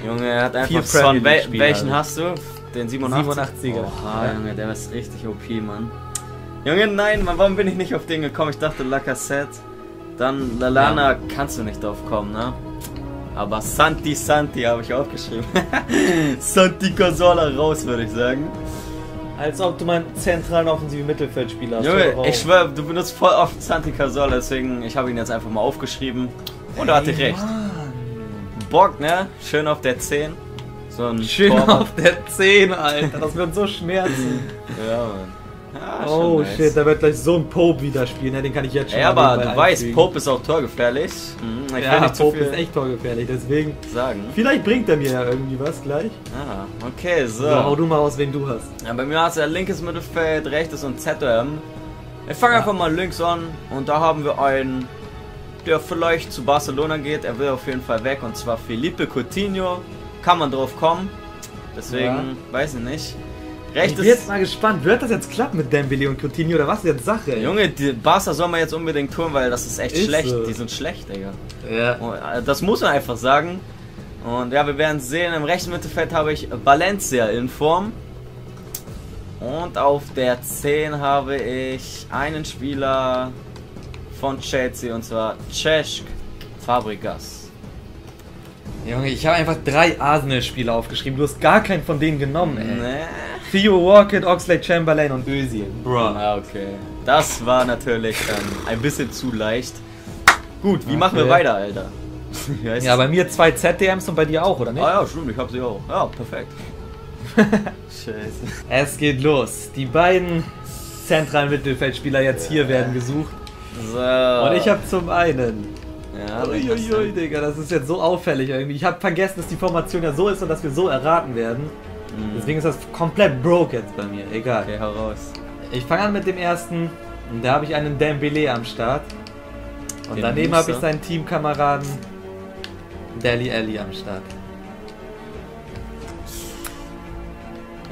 Junge, er hat einfach Son. Welchen hast du? Den 87er. Oha, ja. Junge, der ist richtig OP, Mann. Junge, nein, Mann, warum bin ich nicht auf den gekommen? Ich dachte Lacazette. Dann Lallana kannst du nicht drauf kommen, ne? Aber Santi habe ich aufgeschrieben. Santi Cazorla raus, würde ich sagen. Als ob du meinen zentralen offensiven Mittelfeldspieler hast. Junge, ich schwör, du benutzt voll oft Santi Cazorla, deswegen ich habe ihn jetzt einfach mal aufgeschrieben. Und da hatte ich recht. Mann. Bock, ne? Schön auf der 10. So ein Schön Torwart. auf der 10, Alter. Das wird so schmerzen. Ja, Mann. Ja, Oh nice. shit, da wird gleich so ein Pope wieder spielen, ne? Den kann ich jetzt schon Ja, mal aber nebenbei du weißt, einfügen. Pope ist auch torgefährlich. Ich will Ja, nicht zu Pope viel ist echt torgefährlich, deswegen. sagen. Vielleicht bringt er mir ja irgendwie was gleich. Ah, okay, so. So, hau du mal aus, wen du hast. Ja, bei mir hast du ja linkes Mittelfeld, rechtes und ZM. Ich fange einfach mal links an und da haben wir einen, der vielleicht zu Barcelona geht. Er will auf jeden Fall weg und zwar Felipe Coutinho. Kann man drauf kommen. Deswegen, weiß ich nicht. Ich bin jetzt mal gespannt, wird das jetzt klappen mit Dembele und Coutinho oder was ist jetzt Sache? Ey? Junge, die Barca soll man jetzt unbedingt tun, weil das ist echt schlecht. So. Die sind schlecht, Digga. Ja. Und, das muss man einfach sagen. Und ja, wir werden sehen. Im rechten Mittelfeld habe ich Valencia in Form. Und auf der 10 habe ich einen Spieler von Chelsea und zwar Cesc Fabregas. Junge, ich habe einfach 3 Arsenal-Spieler aufgeschrieben. Du hast gar keinen von denen genommen, ey. Nee. Theo Walcott, Oxlade-Chamberlain und Özil. Bro. Ah, okay. Das war natürlich ein bisschen zu leicht. Gut, wie machen wir Okay. weiter, Alter? Wie heißt Ja, es? bei mir 2 ZDMs und bei dir auch, oder nicht? Ah ja, stimmt, ich hab sie auch. Ja, perfekt. Scheiße. Es geht los. Die beiden zentralen Mittelfeldspieler jetzt hier werden gesucht. So. Und ich habe zum einen... Ja, Uiuiui, Digga, das ist jetzt so auffällig irgendwie. Ich habe vergessen, dass die Formation ja so ist und dass wir so erraten werden. Deswegen ist das komplett broke jetzt bei mir. Egal. Okay, hau raus. Ich fange an mit dem ersten. Und da habe ich einen Dembele am Start. Und Den daneben habe ich Musa. seinen Teamkameraden Deli Alli am Start.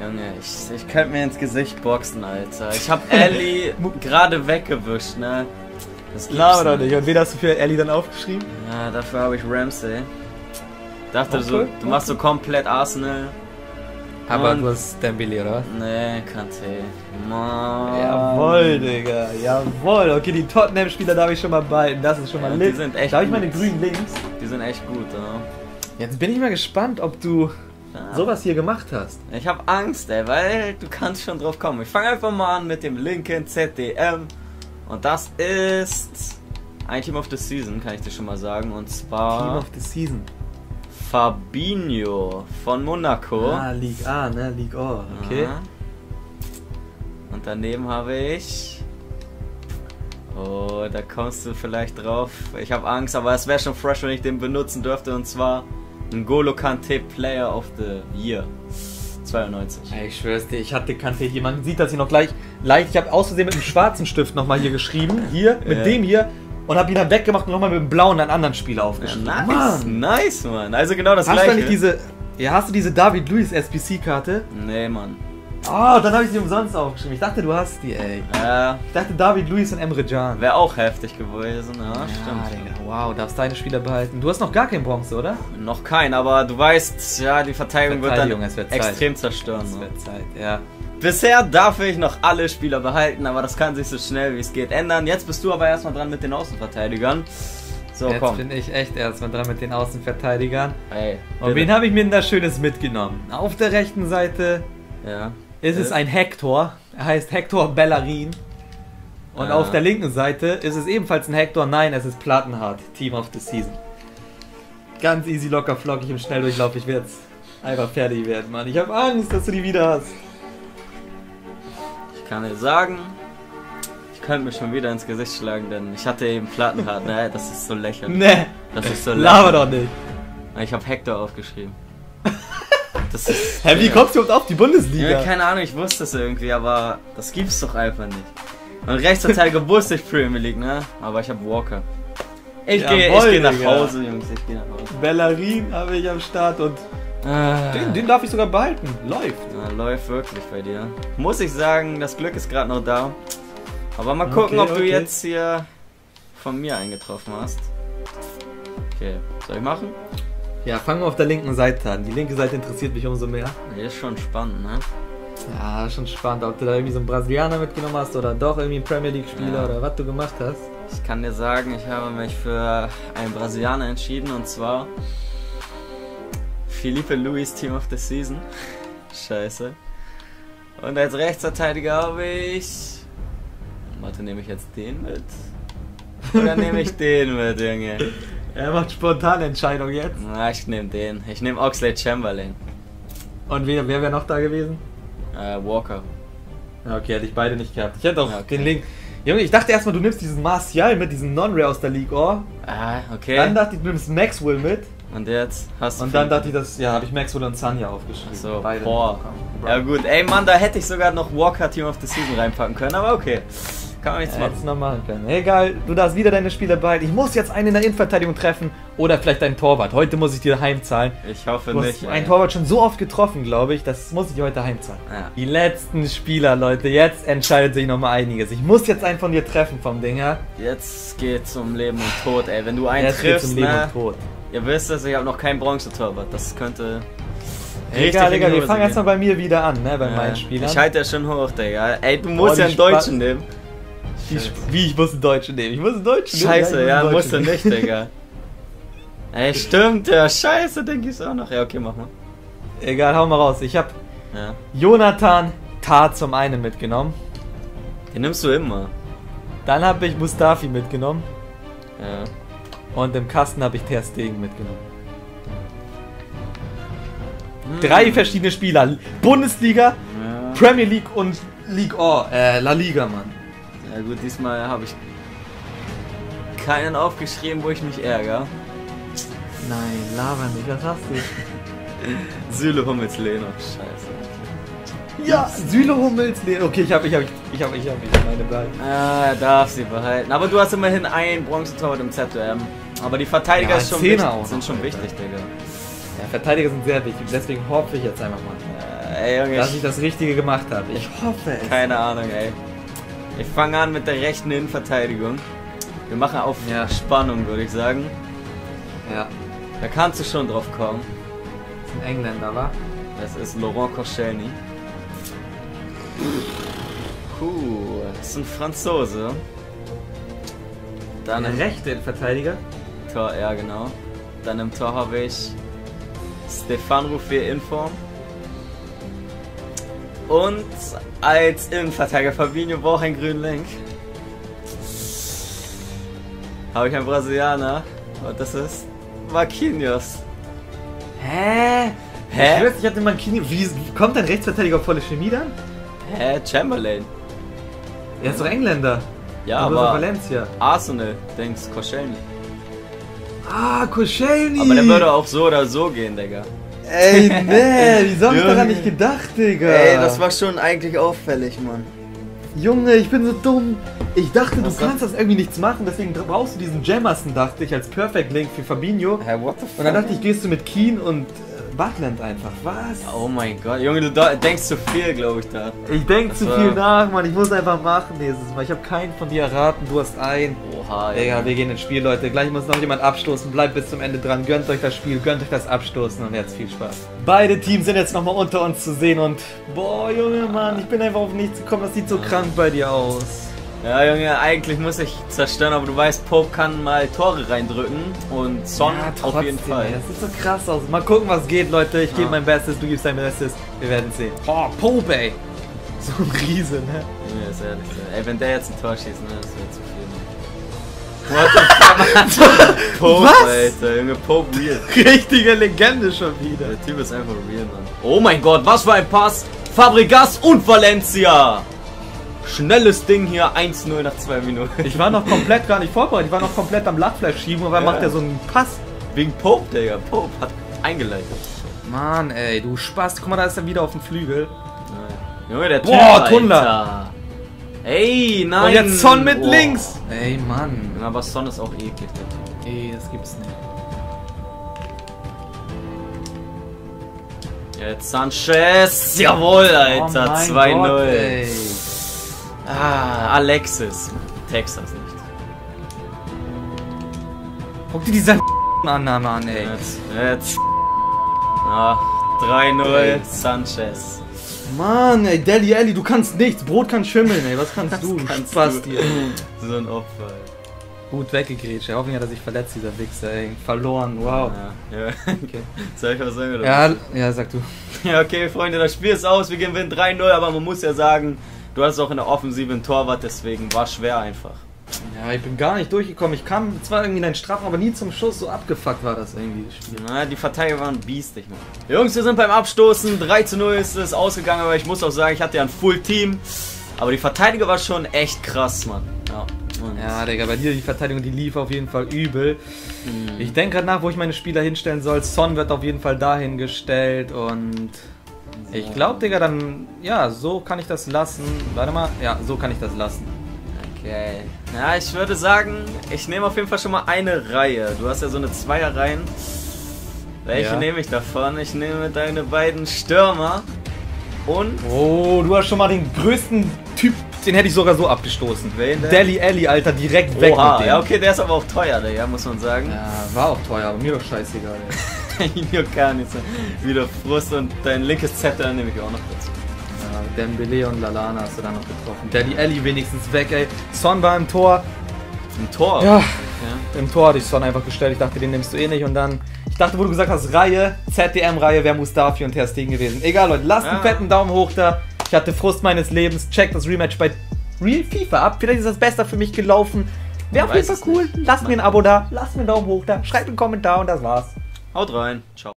Junge, ich könnte mir ins Gesicht boxen, Alter. Ich hab Ellie gerade weggewischt, ne? Das gibt's Laber doch nicht. Und wen hast du für Alli dann aufgeschrieben? Ja, dafür habe ich Ramsey. Dachte Okay, so, du machst so komplett Arsenal. Aber Und- du hast Dembele, oder was? Nee, Kante. Mann. Jawohl, Digga. Jawohl. Okay, die Tottenham-Spieler darf ich schon mal behalten. Das ist schon mal Ja, die lit. sind echt Da habe ich meine gut. grünen links. Die sind echt gut, ja. Jetzt bin ich mal gespannt, ob du Ja. sowas hier gemacht hast. Ich hab Angst, ey, weil du kannst schon drauf kommen. Ich fange einfach mal an mit dem linken ZDM. Und das ist ein Team of the Season, kann ich dir schon mal sagen. Und Team zwar of the Season. Fabinho von Monaco. Ah, Ligue A, ne? Ligue A. Okay. Ja. Und daneben habe ich... Oh, da kommst du vielleicht drauf. Ich habe Angst, aber es wäre schon fresh, wenn ich den benutzen dürfte. Und zwar N'Golo Kante Player of the Year 92. Ey, ich schwör's dir, ich hatte Kante hier. Man sieht das hier noch gleich leicht. Ich habe aus Versehen mit dem schwarzen Stift nochmal hier geschrieben. Hier, mit Ja. dem hier. Und habe ihn dann weggemacht und nochmal mit dem blauen einen anderen Spieler Ja, aufgeschrieben. nice, nice, Mann. Also genau das Hast du gleiche. nicht diese... Ja, hast du diese David Luiz SBC-Karte? Nee, Mann. Ah, dann habe ich sie umsonst aufgeschrieben. Ich dachte, du hast die, ey. Ja, Ich dachte, David Luiz und Emre Can. wäre auch heftig gewesen. Ja, Ja, stimmt. Digga, wow, darfst deine Spieler behalten. Du hast noch gar kein Bronze, oder? Noch kein, aber du weißt, ja, die Verteidigung wird Verteidigung, dann es wird Zeit. extrem zerstören. Es Ne? wird Zeit, ja. Bisher darf ich noch alle Spieler behalten, aber das kann sich so schnell wie es geht ändern. Jetzt bist du aber erstmal dran mit den Außenverteidigern. So, Jetzt komm. bin ich echt erstmal dran mit den Außenverteidigern. Ey, Und wen habe ich mir denn da Schönes mitgenommen? Auf der rechten Seite Ja. ist es ein Hector. Er heißt Hector Bellerin. Und Ah. auf der linken Seite ist es ebenfalls ein Hector. Nein, es ist Plattenhardt. Team of the Season. Ganz easy, locker, flockig im Schnelldurchlauf. Ich werde jetzt einfach fertig werden, Mann. Ich habe Angst, dass du die wieder hast. Ich kann dir sagen, ich könnte mich schon wieder ins Gesicht schlagen, denn ich hatte eben Plattenhardt, ne? Das ist so lächerlich. Ne, Das ist so laber doch nicht. Ich habe Hector aufgeschrieben. Das ist... Hä, wie kommst du überhaupt auf die Bundesliga? Ja, keine Ahnung, ich wusste es irgendwie, aber das gibt's doch einfach nicht. Und Rechtsverteidiger wusste ich Premier League, ne? Aber ich habe Walker. Ich Jawohl, gehe nach Digga. Hause, Jungs, ich gehe nach Hause. Bellerin habe ich am Start und Ah, den darf ich sogar behalten. Läuft. ja, läuft wirklich bei dir. Muss ich sagen, das Glück ist gerade noch da. Aber mal gucken, Okay, ob du okay. jetzt hier von mir eingetroffen hast. Okay, soll ich machen? Ja, fangen wir auf der linken Seite an. Die linke Seite interessiert mich umso mehr. Nee, ist schon spannend, ne? Ja, schon spannend, ob du da irgendwie so einen Brasilianer mitgenommen hast oder doch irgendwie einen Premier League Spieler oder was du gemacht hast. Ich kann dir sagen, ich habe mich für einen Brasilianer entschieden und zwar Felipe Luis, Team of the Season. Scheiße. Und als Rechtsverteidiger habe ich... Warte, nehme ich jetzt den mit? Oder nehme ich den mit, Junge? Er macht spontane Entscheidung jetzt. Na, ich nehme den. Ich nehme Oxlade-Chamberlain. Und wer wäre noch da gewesen? Walker. Ja, okay, hätte ich beide nicht gehabt. Ich hätte auch den Link. Junge, ich dachte erstmal, du nimmst diesen Martial mit, diesen Non-Rare aus der League, oh. Ah, okay. Dann dachte ich, du nimmst Maxwell mit. Und jetzt hast du... Und dann dachte ich, ja, habe ich Maxwell und Sanya aufgeschrieben. So, beide. boah. Ja gut, ey Mann, da hätte ich sogar noch Walker Team of the Season reinpacken können, aber okay. Kann man nichts machen. Hättest noch machen können. Egal, du darfst wieder deine Spieler behalten. Ich muss jetzt einen in der Innenverteidigung treffen oder vielleicht einen Torwart. Heute muss ich dir heimzahlen. Ich hoffe du nicht. Du hast einen Torwart schon so oft getroffen, glaube ich. Das muss ich dir heute heimzahlen. Ja. Die letzten Spieler, Leute. Jetzt entscheidet sich nochmal einiges. Ich muss jetzt einen von dir treffen vom Ding her. Jetzt geht's um Leben und Tod, ey. Wenn du einen jetzt triffst, geht's um Leben ne? und Tod. Ihr wisst es, ich habe noch kein Bronzetorwart. Das könnte... Egal, wir fangen erstmal bei mir wieder an, ne? Bei meinen Spielern. Ich halte ja schon hoch, Digga. Ey, du musst ja einen Deutschen nehmen. Wie, ich muss einen Deutschen nehmen? Ich muss einen Deutschen nehmen? Scheiße, ja, musst du nicht, Digga. Ey, stimmt, ja, scheiße, denke ich auch noch. Ja, okay, mach mal. Egal, hau mal raus. Ich hab Jonathan Tah zum einen mitgenommen. Den nimmst du immer. Dann habe ich Mustafi mitgenommen. Ja. Und im Kasten habe ich Ter Stegen mitgenommen. 3 verschiedene Spieler. Bundesliga, Premier League und La Liga, Mann. Ja gut, diesmal habe ich keinen aufgeschrieben, wo ich mich ärgere. Nein, laber nicht, was hast du? Süle Hummels Leno, scheiße. Ja, Süle Hummels Leno. Okay, ich hab meine behalten. Ah, er darf sie behalten. Aber du hast immerhin ein Bronzetorwart im ZM. Aber die Verteidiger sind schon wichtig, Digga. Ja, Verteidiger sind sehr wichtig, deswegen hoffe ich jetzt einfach mal, ey, Junge, dass ich das Richtige gemacht habe. Ich hoffe es. Keine Ahnung, ey. Ich fange an mit der rechten Innenverteidigung. Wir machen auf Spannung, würde ich sagen. Ja. Da kannst du schon drauf kommen. Das ist ein Engländer, wa? Das ist Laurent Koscielny. Das ist ein Franzose. Dann der rechte Innenverteidiger? Tor, ja genau. Dann im Tor habe ich Stefan Ruffier in Form. Und als Innenverteidiger Fabinho braucht einen grünen Link. Habe ich einen Brasilianer. Und das ist Marquinhos. Hä? Ich hatte Marquinhos. Wie kommt ein Rechtsverteidiger auf volle Chemie dann? Hä? Chamberlain. Er ist doch Engländer. Ja, aber Valencia. Arsenal, denkst Koscielny. Ah, Koscielny. Aber der würde auch so oder so gehen, Digga. Ey, nee, wieso hab ich daran nicht gedacht, Digga? Ey, das war schon eigentlich auffällig, Mann. Junge, ich bin so dumm. Ich dachte, du kannst das irgendwie nichts machen, deswegen brauchst du diesen Jamerson, dachte ich, als Perfect Link für Fabinho. Hä, what the fuck? Und dann dachte ich, gehst du mit Keane und Butland einfach. Was? Oh mein Gott, Junge, du denkst zu viel, glaube ich, da. Ich denk zu viel nach, Mann. Ich muss einfach machen nächstes Mal. Ich habe keinen von dir erraten, du hast einen. Oha, Digga, wir gehen ins Spiel, Leute. Gleich muss noch jemand abstoßen. Bleibt bis zum Ende dran. Gönnt euch das Spiel, gönnt euch das Abstoßen und jetzt viel Spaß. Beide Teams sind jetzt nochmal unter uns zu sehen und boah, Junge, Mann, ich bin einfach auf nichts gekommen. Das sieht so krank bei dir aus. Ja, Junge, eigentlich muss ich zerstören, aber du weißt, Pope kann mal Tore reindrücken und Son auf jeden Fall. Das sieht so krass aus. Mal gucken, was geht, Leute. Ich gebe mein Bestes, du gibst dein Bestes. Wir werden sehen. Oh, Pope, ey. So ein Riese, ne? Ja, ist ehrlich. Ey, wenn der jetzt ein Tor schießt, ne, das wäre zu viel. What the fuck? Pope, was? Alter, Junge, Pope real. Richtige Legende schon wieder. Der Typ ist einfach real, Mann. Oh mein Gott, was für ein Pass. Fabregas und Valencia. Schnelles Ding hier, 1-0 nach 2 Minuten. Ich war noch komplett gar nicht vorbereitet, ich war noch komplett am Lachfleisch schieben und dann macht er so einen Pass. Wegen Pope, Digga. Pope hat eingeleitet. Mann, ey, du Spaß. Guck mal, da ist er wieder auf dem Flügel. Junge, der Typ, boah, Tunnler. Ey, nein. Und jetzt Son mit links. Ey, Mann. Ja, aber Son ist auch eklig, der Typ. Ey, das gibt's nicht. Jetzt Sanchez. Jawohl, Alter. 2-0. Ah, Alexis. Texas nicht. Guck dir diese Annahme an, ey. Jetzt. Ah, 3-0, Sanchez. Mann, ey, Deli Alli, du kannst nichts. Brot kann schimmeln, ey. Was kannst du? Kannst du. So ein Opfer. Gut weggegrätscht. Ich hoffe nicht, dass er sich verletzt, dieser Wichser, ey. Verloren, wow. Ja, okay. Soll ich was sagen, oder? Ja, sag du. Ja, okay, Freunde, das Spiel ist aus. Wir gewinnen 3-0, aber man muss ja sagen, du hast auch in der Offensive einen Torwart, deswegen war schwer einfach. Ja, ich bin gar nicht durchgekommen. Ich kam zwar irgendwie in den Strafen, aber nie zum Schuss. So abgefuckt war das irgendwie, das Spiel. Na, die Verteidiger waren biestig, Mann. Jungs, wir sind beim Abstoßen. 3-0 ist es ausgegangen, aber ich muss auch sagen, ich hatte ja ein Full-Team. Aber die Verteidiger war schon echt krass, Mann. Ja, Digga, bei dir die Verteidigung, die lief auf jeden Fall übel. Ich denke gerade nach, wo ich meine Spieler hinstellen soll. Son wird auf jeden Fall dahin gestellt und ich glaube, Digga, dann, ja, so kann ich das lassen. Warte mal, ja, so kann ich das lassen. Okay. Ja, ich würde sagen, ich nehme auf jeden Fall schon mal eine Reihe. Du hast ja so eine Zweierreihen. Welche nehme ich davon? Ich nehme deine beiden Stürmer und... Oh, du hast schon mal den größten Typ, den hätte ich sogar so abgestoßen. Wen denn? Deli Alli, Alter, direkt weg mit dem. Ja, okay, der ist aber auch teuer, Digga, muss man sagen. Ja, war auch teuer, aber mir doch scheißegal, ey. Mir gar nichts. Wieder Frust und dein linkes Zettel nehme ich auch noch dazu. Ja, Dembele und Lallana hast du da noch getroffen. Deli Alli wenigstens weg, ey. Son war im Tor. Im Tor? Ja, im Tor hatte ich Son einfach gestellt. Ich dachte, den nimmst du eh nicht und dann... Ich dachte, wo du gesagt hast, Reihe, ZDM-Reihe, wäre Mustafi und Ter Stegen gewesen. Egal, Leute, lasst einen fetten Daumen hoch da. Ich hatte Frust meines Lebens. Checkt das Rematch bei REALFIFA ab. Vielleicht ist das besser für mich gelaufen. Wäre auf jeden Fall cool. Lasst mir ein Abo da, lasst mir einen Daumen hoch da, schreibt einen Kommentar und das war's. Haut rein. Ciao.